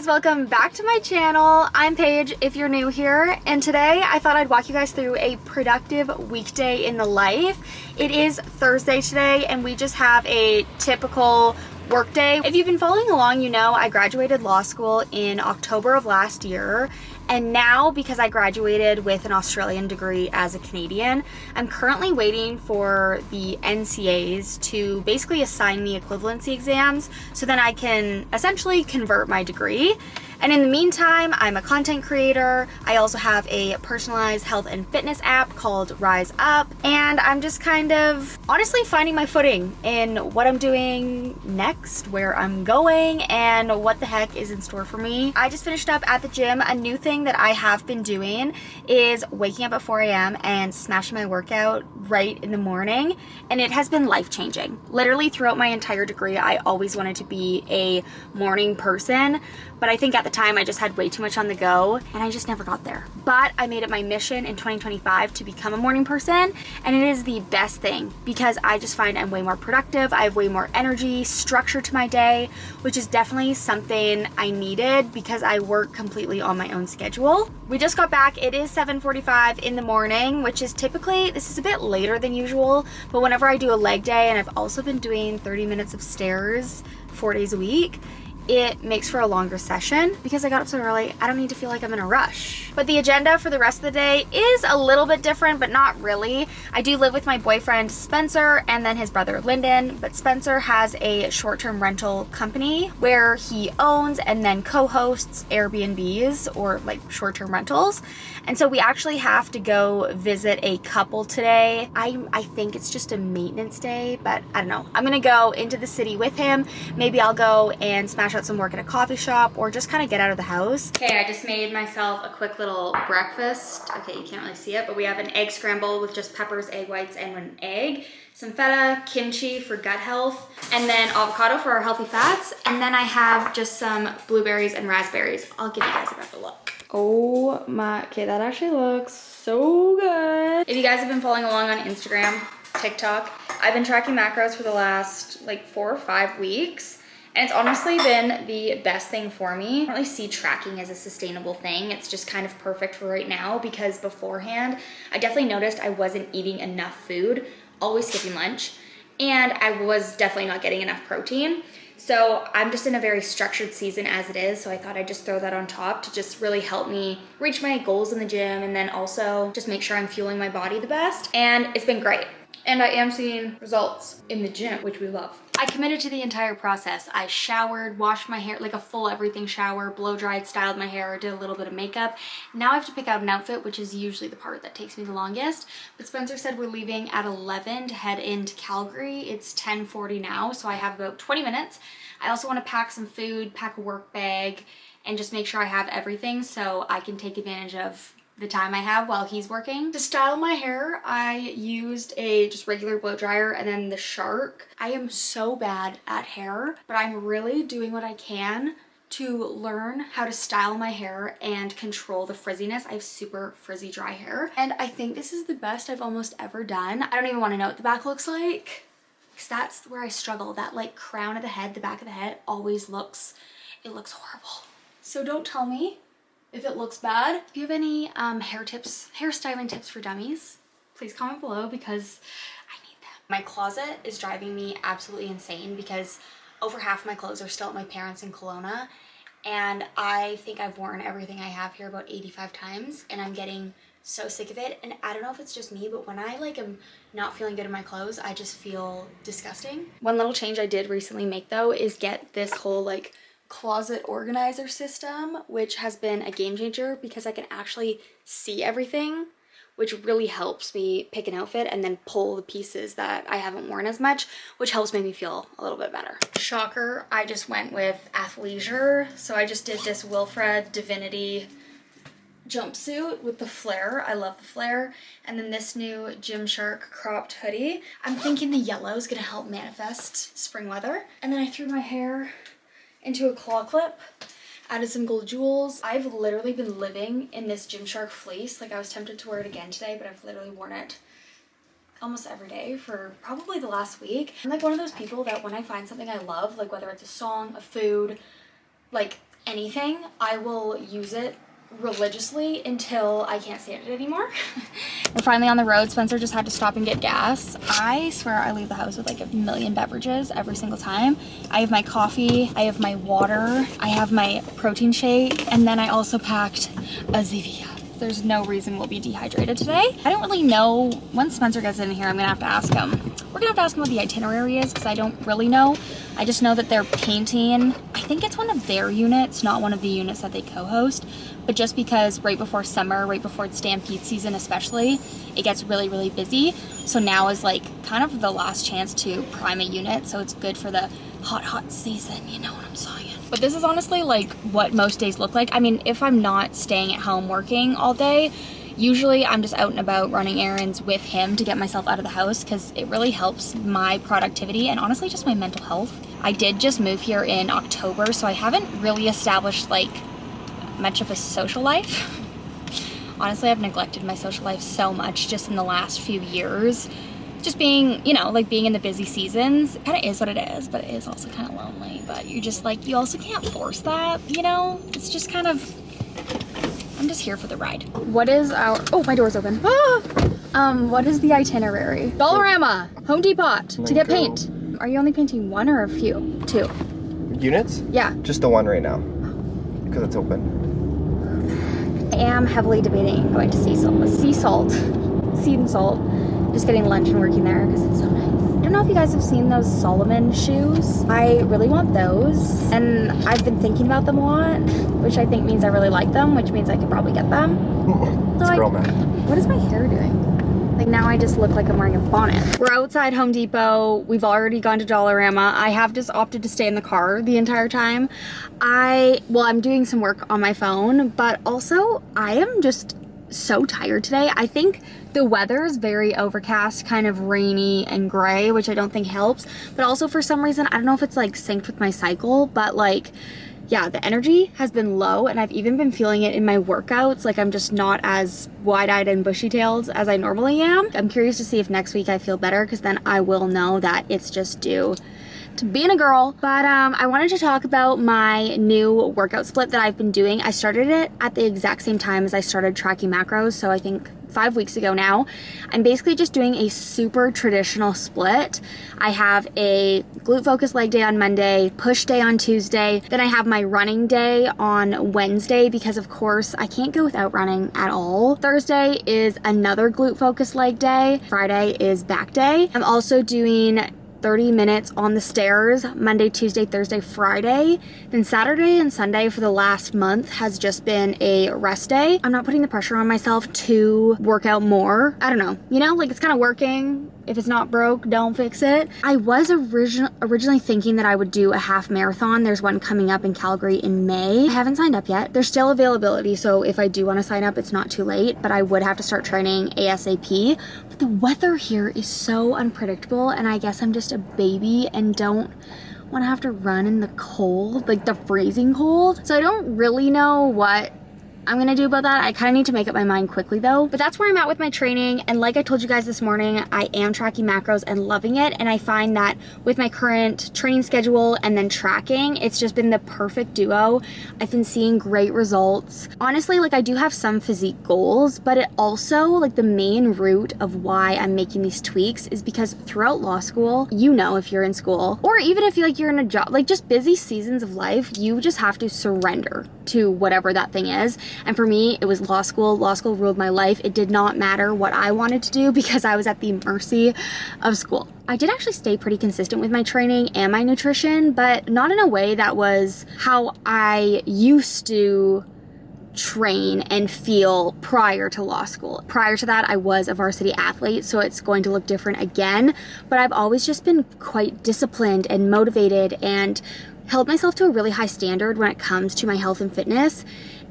guys, welcome back to my channel. I'm Paige if you're new here, and today I thought I'd walk you guys through a productive weekday in the life. It is Thursday today and we just have a typical work day. If you've been following along, you know I graduated law school in October of last year, and now because I graduated with an Australian degree as a Canadian, I'm currently waiting for the NCAs to basically assign me equivalency exams so then I can essentially convert my degree. And in the meantime, I'm a content creator. I also have a personalized health and fitness app called Rise Up, and I'm just kind of honestly finding my footing in what I'm doing next, where I'm going, and what the heck is in store for me. I just finished up at the gym. A new thing that I have been doing is waking up at 4 a.m. and smashing my workout right in the morning, and it has been life-changing. Literally throughout my entire degree, I always wanted to be a morning person, but I think at the time I just had way too much on the go and I just never got there. But I made it my mission in 2025 to become a morning person, and it is the best thing because I just find I'm way more productive. I have way more energy, structure to my day, which is definitely something I needed because I work completely on my own schedule. We just got back. It is 7:45 in the morning, which is typically, this is a bit later than usual, but whenever I do a leg day, and I've also been doing 30 minutes of stairs 4 days a week, it makes for a longer session. Because I got up so early, I don't need to feel like I'm in a rush. But the agenda for the rest of the day is a little bit different, but not really. I do live with my boyfriend Spencer and then his brother Lyndon, but Spencer has a short-term rental company where he owns and then co-hosts Airbnbs, or like short-term rentals. And so we actually have to go visit a couple today. I think it's just a maintenance day, but I don't know. I'm gonna go into the city with him. Maybe I'll go and smash out some work at a coffee shop or just kind of get out of the house. Okay, I just made myself a quick little breakfast. Okay, you can't really see it, but we have an egg scramble with just peppers, egg whites, and an egg. Some feta, kimchi for gut health, and then avocado for our healthy fats. And then I have just some blueberries and raspberries. I'll give you guys a better look. Oh my, okay, that actually looks so good. If you guys have been following along on Instagram, TikTok, I've been tracking macros for the last like 4 or 5 weeks. And it's honestly been the best thing for me. I don't really see tracking as a sustainable thing. It's just kind of perfect for right now because beforehand, I definitely noticed I wasn't eating enough food, always skipping lunch, and I was definitely not getting enough protein. So I'm just in a very structured season as it is, so I thought I'd just throw that on top to just really help me reach my goals in the gym and then also just make sure I'm fueling my body the best. And it's been great. And I am seeing results in the gym, which we love. I committed to the entire process. I showered, washed my hair, like a full everything shower, blow dried, styled my hair, did a little bit of makeup. Now I have to pick out an outfit, which is usually the part that takes me the longest. But Spencer said we're leaving at 11 to head into Calgary. It's 10:40 now, so I have about 20 minutes. I also want to pack some food, pack a work bag, and just make sure I have everything so I can take advantage of the time I have while he's working. To style my hair, I used a just regular blow dryer and then the Shark. I am so bad at hair, but I'm really doing what I can to learn how to style my hair and control the frizziness. I have super frizzy dry hair, and I think this is the best I've almost ever done. I don't even want to know what the back looks like because that's where I struggle. That like crown of the head, the back of the head always looks, it looks horrible. So don't tell me if it looks bad. If you have any hairstyling tips for dummies, please comment below because I need them. My closet is driving me absolutely insane because over half of my clothes are still at my parents' in Kelowna, and I think I've worn everything I have here about 85 times, and I'm getting so sick of it. And I don't know if it's just me, but when I like am not feeling good in my clothes, I just feel disgusting. One little change I did recently make though is get this whole like closet organizer system, which has been a game changer because I can actually see everything, which really helps me pick an outfit and then pull the pieces that I haven't worn as much, which helps make me feel a little bit better. Shocker, I just went with athleisure. So I just did this Wilfred Divinity jumpsuit with the flare. I love the flare. And then this new Gymshark cropped hoodie. I'm thinking the yellow is gonna help manifest spring weather. And then I threw my hair into a claw clip, added some gold jewels. I've literally been living in this Gymshark fleece. Like I was tempted to wear it again today, but I've literally worn it almost every day for probably the last week. I'm like one of those people that when I find something I love, like whether it's a song, a food, like anything, I will use it religiously until I can't stand it anymore. We're finally on the road. Spencer just had to stop and get gas. I swear I leave the house with like a million beverages every single time. I have my coffee, I have my water, I have my protein shake, and then I also packed a Zevia. There's no reason we'll be dehydrated today. I don't really know. Once Spencer gets in here, I'm gonna have to ask him. We're gonna have to ask him what the itinerary is because I don't really know. I just know that they're painting, I think it's one of their units, not one of the units that they co-host. But just because right before summer, right before it's stampede season especially, it gets really, really busy. So now is like kind of the last chance to prime a unit. So it's good for the hot season, you know what I'm saying? But this is honestly like what most days look like. I mean, if I'm not staying at home working all day, usually I'm just out and about running errands with him to get myself out of the house because it really helps my productivity and honestly just my mental health. I did just move here in October, so I haven't really established like much of a social life. Honestly, I've neglected my social life so much just in the last few years. Just being, you know, like being in the busy seasons, it kind of is what it is, but it is also kind of lonely. But you're just like, you also can't force that, you know? It's just kind of, I'm just here for the ride. What is our, oh, my door's open. Ah! What is the itinerary? Dollarama, Home Depot, to get paint. Are you only painting one or a few? Two. Units? Yeah. Just the one right now, because it's open. I am heavily debating going to Seed and Salt. Just getting lunch and working there because it's so nice. I don't know if you guys have seen those Solomon shoes. I really want those, and I've been thinking about them a lot, which I think means I really like them, which means I could probably get them. It's girl math. What is my hair doing? Like now I just look like I'm wearing a bonnet. We're outside Home Depot. We've already gone to Dollarama. I have just opted to stay in the car the entire time. I'm doing some work on my phone, but also I am just so tired today. I think the weather is very overcast, kind of rainy and gray, which I don't think helps. But also for some reason, I don't know if it's like synced with my cycle, but like, yeah, the energy has been low and I've even been feeling it in my workouts. Like I'm just not as wide-eyed and bushy-tailed as I normally am. I'm curious to see if next week I feel better because then I will know that it's just due to being a girl. But I wanted to talk about my new workout split that I've been doing. I started it at the exact same time as I started tracking macros, so I think 5 weeks ago now. I'm basically just doing a super traditional split. I have a glute focus leg day on Monday, push day on Tuesday, then I have my running day on Wednesday because of course I can't go without running at all. Thursday is another glute focus leg day. Friday is back day. I'm also doing 30 minutes on the stairs Monday, Tuesday, Thursday, Friday. Then Saturday and Sunday for the last month has just been a rest day. I'm not putting the pressure on myself to work out more. I don't know, you know, like it's kind of working. If it's not broke, don't fix it. I was originally thinking that I would do a half marathon. There's one coming up in Calgary in May. I haven't signed up yet. There's still availability, so if I do want to sign up, it's not too late, but I would have to start training ASAP. But the weather here is so unpredictable, and I guess I'm just a baby and don't want to have to run in the cold, like the freezing cold. So I don't really know what I'm gonna do about that. I kind of need to make up my mind quickly though. But that's where I'm at with my training. And like I told you guys this morning, I am tracking macros and loving it. And I find that with my current training schedule and then tracking, it's just been the perfect duo. I've been seeing great results. Honestly, like I do have some physique goals, but it also, like the main root of why I'm making these tweaks is because throughout law school, you know, if you're in school, or even if you're in a job, like just busy seasons of life, you just have to surrender to whatever that thing is. And for me, it was law school. Law school ruled my life. It did not matter what I wanted to do because I was at the mercy of school. I did actually stay pretty consistent with my training and my nutrition, but not in a way that was how I used to train and feel prior to law school. Prior to that, I was a varsity athlete, so it's going to look different again, but I've always just been quite disciplined and motivated and held myself to a really high standard when it comes to my health and fitness.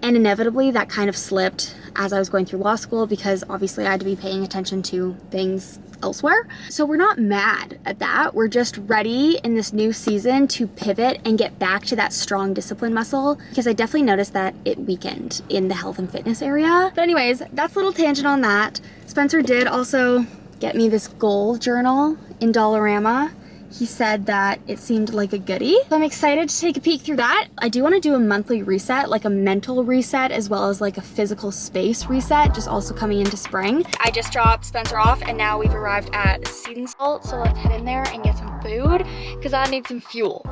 And inevitably that kind of slipped as I was going through law school because obviously I had to be paying attention to things elsewhere. So we're not mad at that. We're just ready in this new season to pivot and get back to that strong discipline muscle because I definitely noticed that it weakened in the health and fitness area. But anyways, that's a little tangent on that. Spencer did also get me this goal journal in Dollarama. he said that it seemed like a goodie. So I'm excited to take a peek through that. I do want to do a monthly reset, like a mental reset, as well as like a physical space reset, just also coming into spring. I just dropped Spencer off and now we've arrived at Seed and Salt. So let's head in there and get some food because I need some fuel.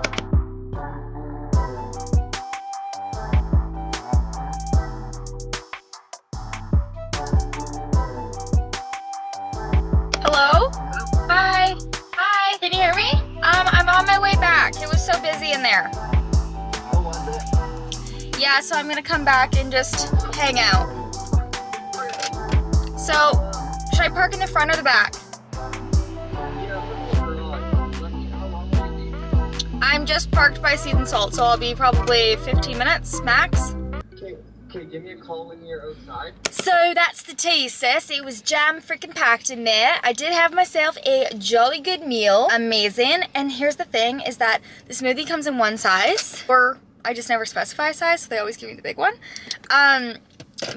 Hello? Hi. Hi. Can you hear me? I'm on my way back. It was so busy in there. Yeah, so I'm gonna come back and just hang out. So, should I park in the front or the back? I'm just parked by Seed and Salt, so I'll be probably 15 minutes max. Okay, give me a call when you're outside. So that's the tea, sis. It was jam freaking packed in there. I did have myself a jolly good meal. Amazing. And here's the thing is that the smoothie comes in one size, or I just never specify a size, so they always give me the big one.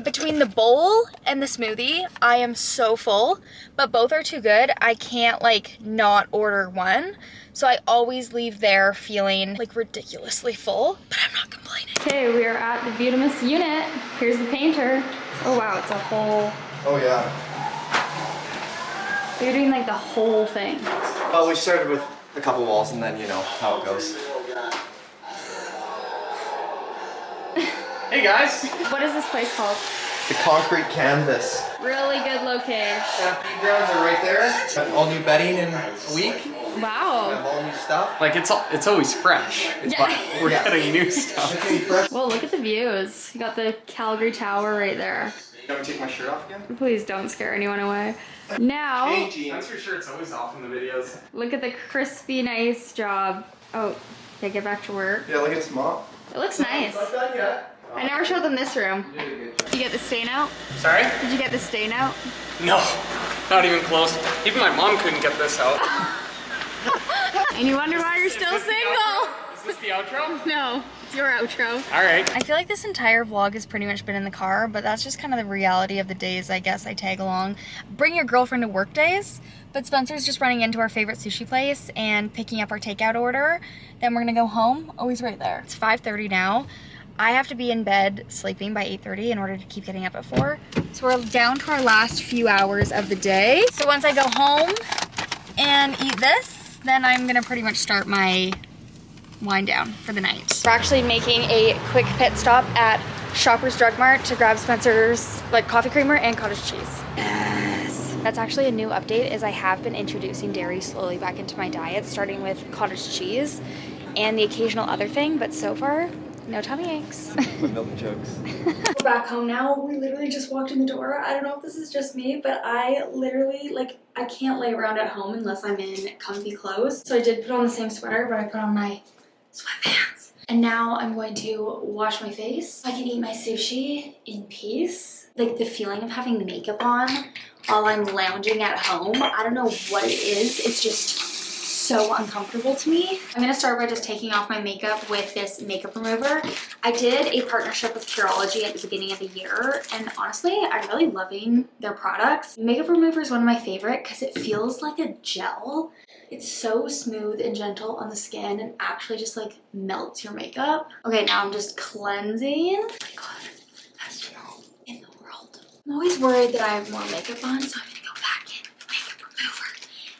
Between the bowl and the smoothie, I am so full, but both are too good. I can't like not order one. So I always leave there feeling like ridiculously full, but I'm not complaining. Okay, we are at the Beautimus unit. Here's the painter. Oh wow, it's a whole... Oh yeah. You're doing like the whole thing. Well, we started with a couple walls and then you know how it goes. Hey guys! What is this place called? The concrete canvas. Really good location. Feed grounds are right there. Got all new bedding in a week. Wow. Have all new stuff. Like it's always fresh. But we're getting new stuff. Well, look at the views. You got the Calgary Tower right there. You want me to take my shirt off again? Please don't scare anyone away. Now, Thanks for sure it's always off in the videos. look at the crispy, nice job. Oh, okay, get back to work. Yeah, look at this mop. It looks nice. Not done yet. I never showed them this room. Did you get the stain out? Sorry? Did you get the stain out? No, not even close. Even my mom couldn't get this out. And you wonder why you're still single. Is this the outro? No, it's your outro. All right. I feel like this entire vlog has pretty much been in the car, but that's just kind of the reality of the days, I guess, I tag along. Bring your girlfriend to work days, but Spencer's just running into our favorite sushi place and picking up our takeout order. Then we're gonna go home. Oh, he's right there. It's 5:30 now. I have to be in bed sleeping by 8:30 in order to keep getting up at 4. So we're down to our last few hours of the day. So once I go home and eat this, then I'm gonna pretty much start my wind down for the night. We're actually making a quick pit stop at Shoppers Drug Mart to grab Spencer's like coffee creamer and cottage cheese. Yes. That's actually a new update is I have been introducing dairy slowly back into my diet, starting with cottage cheese and the occasional other thing, but so far, no tummy aches. With milk and jokes. We're back home now. We literally just walked in the door. I don't know if this is just me, but I literally, like, I can't lay around at home unless I'm in comfy clothes. So I did put on the same sweater, but I put on my sweatpants. And now I'm going to wash my face so I can eat my sushi in peace. Like, the feeling of having makeup on while I'm lounging at home, I don't know what it is. It's just so uncomfortable to me. I'm gonna start by just taking off my makeup with this makeup remover. I did a partnership with Curology at the beginning of the year, and honestly, I'm really loving their products. Makeup remover is one of my favorite because it feels like a gel. It's so smooth and gentle on the skin and actually just like melts your makeup. Okay, now I'm just cleansing. Oh my god, best gel in the world. I'm always worried that I have more makeup on, so I'm gonna go back in with makeup remover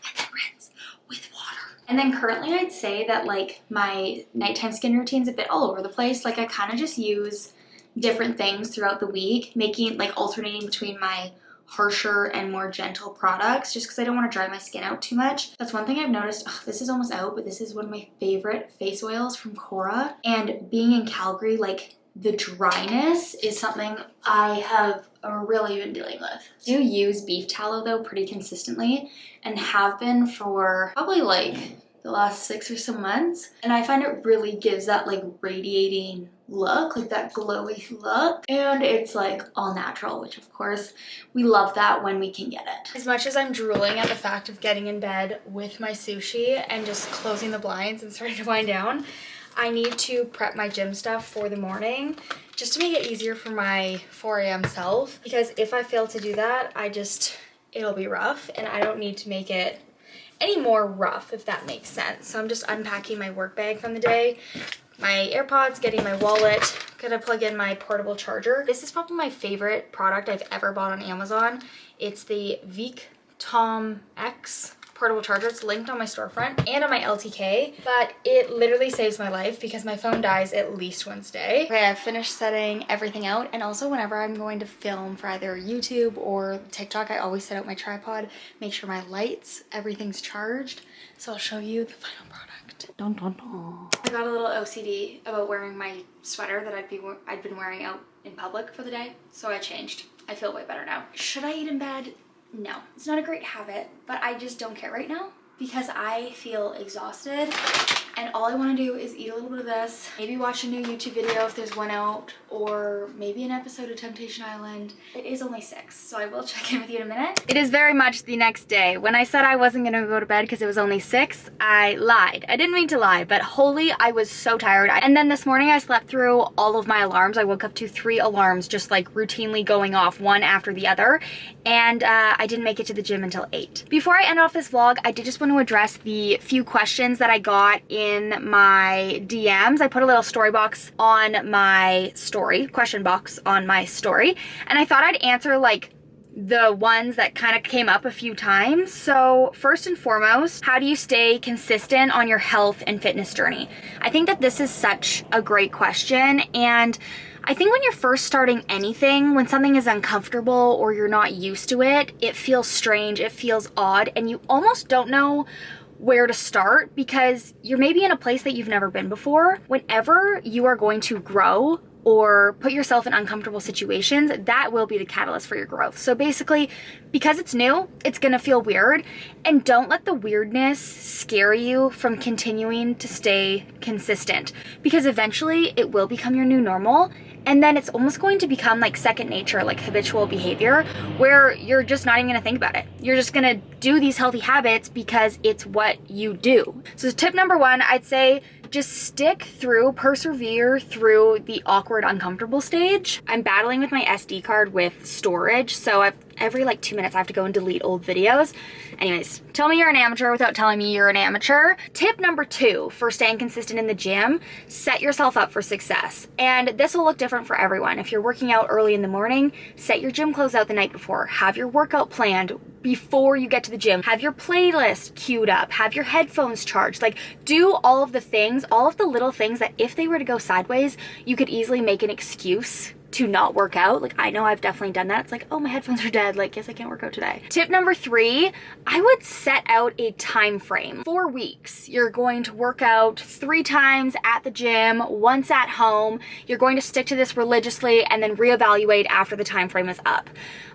and then rinse with water. And then currently I'd say that like my nighttime skin routine's a bit all over the place. Like I kind of just use different things throughout the week, making like alternating between my harsher and more gentle products just because I don't want to dry my skin out too much. That's one thing I've noticed. This is almost out, but this is one of my favorite face oils from Cora. And being in Calgary, like the dryness is something I have really been dealing with. I do use beef tallow though pretty consistently and have been for probably like the last 6 or so months. And I find it really gives that like radiating look, like that glowy look. And it's like all natural, which of course we love that when we can get it. As much as I'm drooling at the fact of getting in bed with my sushi and just closing the blinds and starting to wind down, I need to prep my gym stuff for the morning just to make it easier for my 4 a.m. self. Because if I fail to do that, it'll be rough and I don't need to make it any more rough, if that makes sense. So I'm just unpacking my work bag from the day, my AirPods, getting my wallet, gonna plug in my portable charger. This is probably my favorite product I've ever bought on Amazon. It's the EBOOK Tom X portable charger. It's linked on my storefront and on my LTK, but it literally saves my life because my phone dies at least once a day. Okay, I've finished setting everything out, and also whenever I'm going to film for either YouTube or TikTok, I always set out my tripod, make sure my lights, everything's charged. So I'll show you the final product. Dun, dun, dun. I got a little OCD about wearing my sweater that I'd been wearing out in public for the day, so I changed. I feel way better now. Should I eat in bed? No, it's not a great habit, but I just don't care right now because I feel exhausted and all I want to do is eat a little bit of this, maybe watch a new YouTube video if there's one out, or maybe an episode of Temptation Island. It is only 6, so I will check in with you in a minute. It is very much the next day. When I said I wasn't gonna go to bed because it was only 6, I lied. I didn't mean to lie, but holy, I was so tired. And then this morning I slept through all of my alarms. I woke up to 3 alarms just like routinely going off one after the other, and I didn't make it to the gym until 8. Before I end off this vlog, I did just want to address the few questions that I got in my DMs. I put a little story box on my story, question box on my story, and I thought I'd answer like the ones that kind of came up a few times. So first and foremost, how do you stay consistent on your health and fitness journey? I think that this is such a great question, and I think when you're first starting anything, when something is uncomfortable or you're not used to it, it feels strange, it feels odd, and you almost don't know where to start because you're maybe in a place that you've never been before. Whenever you are going to grow or put yourself in uncomfortable situations, that will be the catalyst for your growth. So basically, because it's new, it's gonna feel weird, and don't let the weirdness scare you from continuing to stay consistent, because eventually it will become your new normal, and then it's almost going to become like second nature, like habitual behavior, where you're just not even gonna think about it. You're just gonna do these healthy habits because it's what you do. So tip number 1, I'd say just stick through, persevere through the awkward, uncomfortable stage. I'm battling with my SD card with storage, so every like 2 minutes I have to go and delete old videos. Anyways, tell me you're an amateur without telling me you're an amateur. Tip number 2 for staying consistent in the gym, set yourself up for success. And this will look different for everyone. If you're working out early in the morning, set your gym clothes out the night before. Have your workout planned before you get to the gym. Have your playlist queued up. Have your headphones charged. Like, do all of the things, all of the little things that if they were to go sideways, you could easily make an excuse to not work out. Like, I know I've definitely done that. It's like, oh, my headphones are dead. Like, guess I can't work out today. Tip number 3, I would set out a time frame. 4 weeks. You're going to work out 3 times at the gym, once at home. You're going to stick to this religiously and then reevaluate after the time frame is up.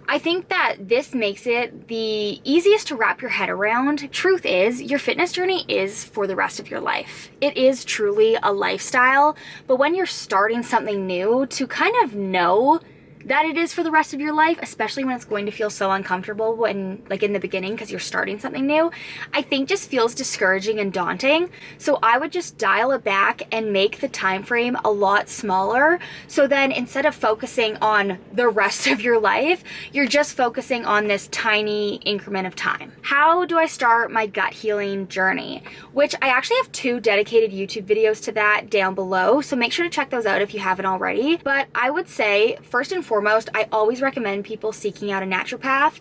I think that this makes it the easiest to wrap your head around. Truth is, your fitness journey is for the rest of your life. It is truly a lifestyle, but when you're starting something new, to kind of know that it is for the rest of your life, especially when it's going to feel so uncomfortable when, like, in the beginning because you're starting something new, I think just feels discouraging and daunting. So I would just dial it back and make the time frame a lot smaller. So then instead of focusing on the rest of your life, you're just focusing on this tiny increment of time. How do I start my gut healing journey? Which I actually have 2 dedicated YouTube videos to that down below. So make sure to check those out if you haven't already. But I would say, first and foremost, I always recommend people seeking out a naturopath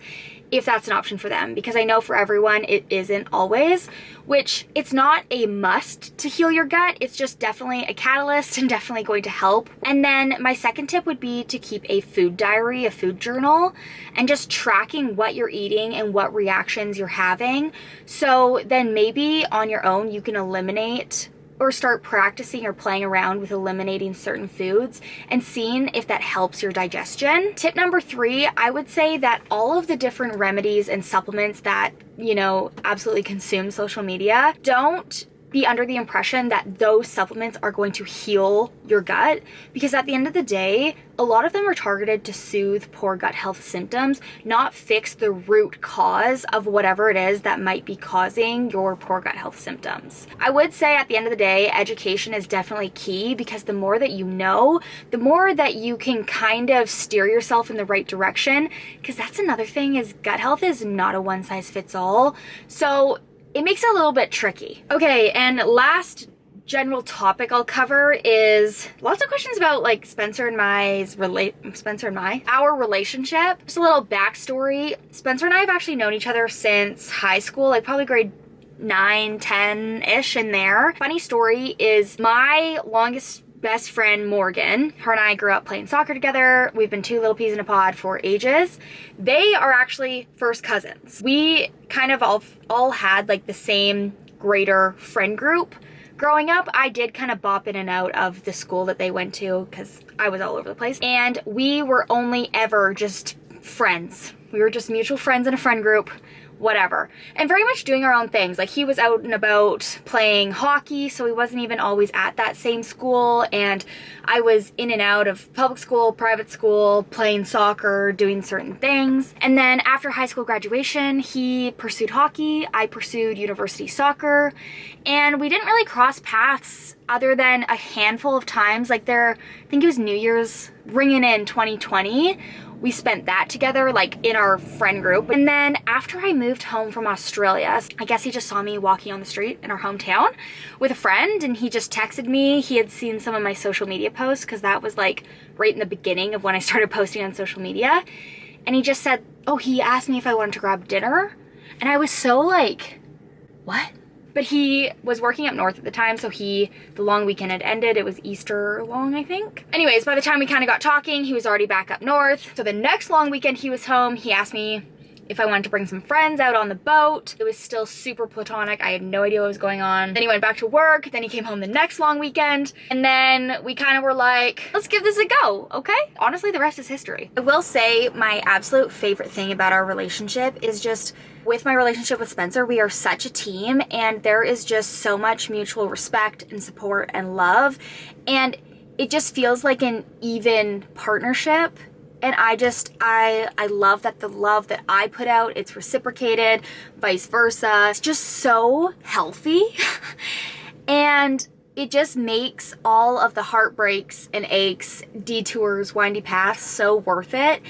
if that's an option for them, because I know for everyone it isn't always, which it's not a must to heal your gut. It's just definitely a catalyst and definitely going to help. And then my second tip would be to keep a food diary, a food journal, and just tracking what you're eating and what reactions you're having. So then maybe on your own you can eliminate or start practicing or playing around with eliminating certain foods and seeing if that helps your digestion. Tip number 3, I would say that all of the different remedies and supplements that, you know, absolutely consume social media, don't be under the impression that those supplements are going to heal your gut, because at the end of the day, a lot of them are targeted to soothe poor gut health symptoms, not fix the root cause of whatever it is that might be causing your poor gut health symptoms. I would say at the end of the day, education is definitely key, because the more that you know, the more that you can kind of steer yourself in the right direction, because that's another thing, is gut health is not a one size fits all. So it makes it a little bit tricky. Okay, and last general topic I'll cover is lots of questions about like Spencer and our relationship. Just a little backstory. Spencer and I have actually known each other since high school, like probably grade 9, 10-ish in there. Funny story is my longest best friend Morgan, her and I grew up playing soccer together. We've been two little peas in a pod for ages. They are actually first cousins. We kind of all had like the same greater friend group. Growing up, I did kind of bop in and out of the school that they went to because I was all over the place. And we were only ever just friends. We were just mutual friends in a friend group, whatever. And very much doing our own things. Like he was out and about playing hockey, so he wasn't even always at that same school. And I was in and out of public school, private school, playing soccer, doing certain things. And then after high school graduation, he pursued hockey, I pursued university soccer, and we didn't really cross paths other than a handful of times. Like I think it was New Year's ringing in 2020. We spent that together, like in our friend group. And then after I moved home from Australia, I guess he just saw me walking on the street in our hometown with a friend, and he just texted me. He had seen some of my social media posts because that was like right in the beginning of when I started posting on social media. And he just said, oh, he asked me if I wanted to grab dinner. And I was so like, what? But he was working up north at the time, so the long weekend had ended. It was Easter long, I think. Anyways, by the time we kind of got talking, he was already back up north. So the next long weekend he was home, he asked me if I wanted to bring some friends out on the boat. It was still super platonic. I had no idea what was going on. Then he went back to work. Then he came home the next long weekend. And then we kind of were like, let's give this a go, okay? Honestly, the rest is history. I will say my absolute favorite thing about our relationship is just with my relationship with Spencer, we are such a team, and there is just so much mutual respect and support and love. And it just feels like an even partnership. And I love that the love that I put out, it's reciprocated, vice versa. It's just so healthy. And it just makes all of the heartbreaks and aches, detours, windy paths so worth it.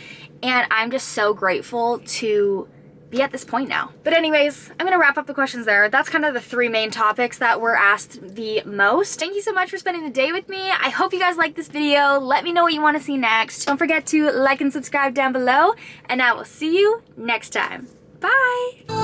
And I'm just so grateful to be at this point now. But anyways, I'm gonna wrap up the questions there. That's kind of the three main topics that were asked the most. Thank you so much for spending the day with me. I hope you guys liked this video. Let me know what you want to see next. Don't forget to like and subscribe down below, and I will see you next time. Bye!